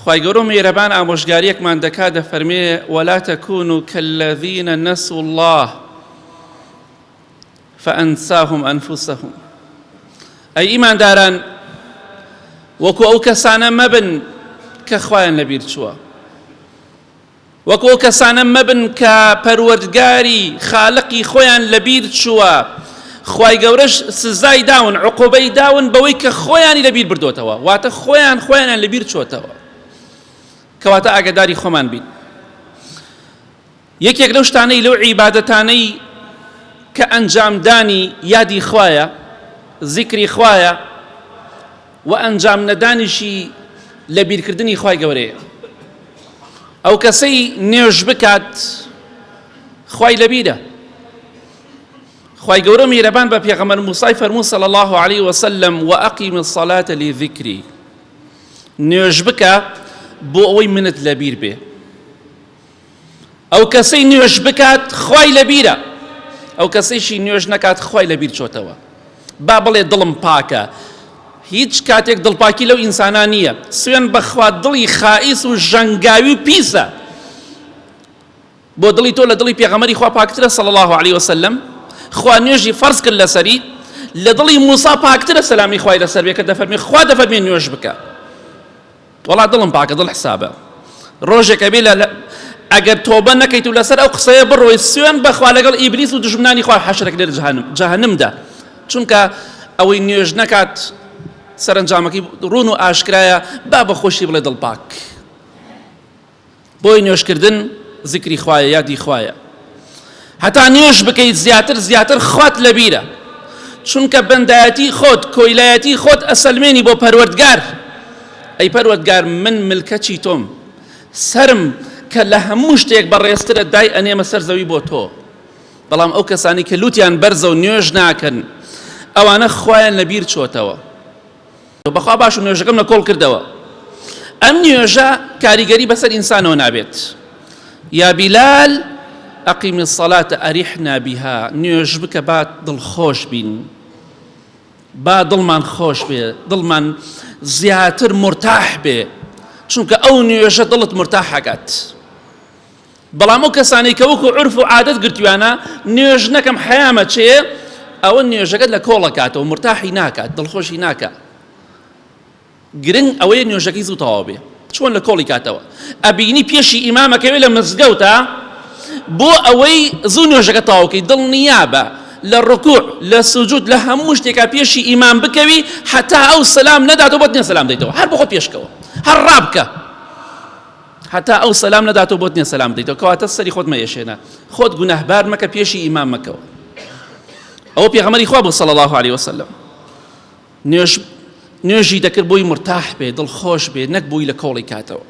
خوای گەورە میهرەبان ئامۆژگاریەکمان دەکات دەفەرمێ ولا تكونوا كالذين نسوا الله فأنساهم أنفسهم ئەی ئیمانداران وەکو ئەو کەسانە مەبن کە خوایان لەبیر چووە، وەکو ئەو کەسانە مەبن کە پەروەردگاری خالقی خۆیان لەبیر چووە، خوای گەورەش سزای داون عقوبەی داون بەوەی کە خۆیانی لەبیر بردوتەوە، واتە خۆیان لەبیر چۆتەوە، کەواتە ئاگاداری خۆمان بین. یەکێک لەو شتانەی لەو عیبادەتانەی کە ئەنجامدانی یادی خوایە، ذیکری خوایە و ئەنجام نەدانیشی لەبیرکردنی خوای گەورەیە. ئەو کەسەی نوێژ بکات خوای لەبیرە. خوای گەورە میهرەبان بە پێغەمبەر موسای فەرموو صلی الله عليه وسلم وأقیم الصلاة لذکری، نوێژ بکە بۆ ئەوەی منت لەبیر بێ. ئەو کەسەی نوێژ بکات خوای لەبیرە، ئەو کەسەیشی نوێژ نەکات خوای لەبیر چۆتەوە. با بڵێ دڵم پاکە، هیچ کاتێک دڵپاکی لەو ئینسانە نییە، سوێن بەخوا دڵی خائیس و ژەنگاوی و پیسە. بۆ دڵی تۆ لە دڵی پێغەمبەری خوا پاکترە صلی الله عليه وسلم. خوا نوێژی فەرز کرد لەسەری، لە دڵی موسا پاکترە سەلامی خوای لەسەر بێ کە دەفەرمێ خوا دەفەرمێ نوێژ بکە. وەڵا دڵم پاکە، دڵ حسابە. ڕۆژێکە بێ ئەگەر تۆبە نەکەیت و لەسەر ئەو قسەیە بڕۆی سوێن بەخوا لەگەڵ ئیبلیس و دژمنانی خوا حەشرێک لێرە جەهەنەمدا، چونکە ئەوەی نوێژ نەکات سەرنجامەکەی ڕوون و ئاشکرایە. با بەخۆشی بڵێ دڵ پاک. بۆی نوێژکردن ذیکری خوایە، یادی خوایە. هەتا نوێژ بکەیت زیاتر خوات لەبیرە، چونکە بەندایەتی خۆت کۆیلایەتی خۆت ئەسەلمێنی بۆ پەروەردگار. ئەی پەروەردگار من ملکەچی تۆم، سرم کە لە هەموو شتێک بەڕێزترە دای ئەنێمە سەر زەوی بۆ تۆ. بەڵام ئەو کەسانی کە لوتیان بەرزە و نوێژ ناکەن ئەوانە خوایان لەبیر چۆتەوە. بەخوا باش و نوێژەکەم لە کۆڵ کردەوە. ئەم نوێژە کاریگەری بەسەر ئینسانەوە نابێت. یا بیلال ئەقیم الصلاة ئەریحنا بها، نوێژ بکە با دڵخۆش بین، با دڵمان خۆش بێ، دڵمان زیاتر مرتاح بێ، چونکە ئەو نوێژە دڵت مرتاحەکات. بەڵام ئەو کەسانی کە وەکو عرف و عادەت گرتویانە نوێژ نەکەم حەیامە چێ، ئەوە نوێژەکەت لە کۆڵەکاتەوە، مرتاحی ناکات، دڵخۆشی ناکات. گرنگ ئەوەیە نوێژەکەی زوو تەواو بێ، چۆن لە کۆڵی کاتەوە. ئەبینی پێشی ئیمامەکەوێ لە مزگەوتە بۆ ئەوەی زوو نوێژەکە تەواوکەی، دڵنیابە لە ڕکوع لە سوجود لە هەموو شتێکا پێشی ئیمام بکەوی هەتا ئەو سەلام نەداتەوە بۆت نییە سەلام دەیتەوە، هەر بۆ خۆت پێشکەوە، هەر ڕابکە هەتا ئەو سەلام نەداتەوە بۆت نییە سەلام دەیتەوە، کەواتە سەری خۆت مەیەشێنە، خۆت گونەهبار مەکە پێشی ئیمام مەکەوە. ئەوە پێغەمبەری خوا بوو صلی الله عليه وسلم. نوێژی دەکرد بۆی مرتاح بێ، دڵخۆش بێ، نەک بۆی لە کۆڵی کاتەوە.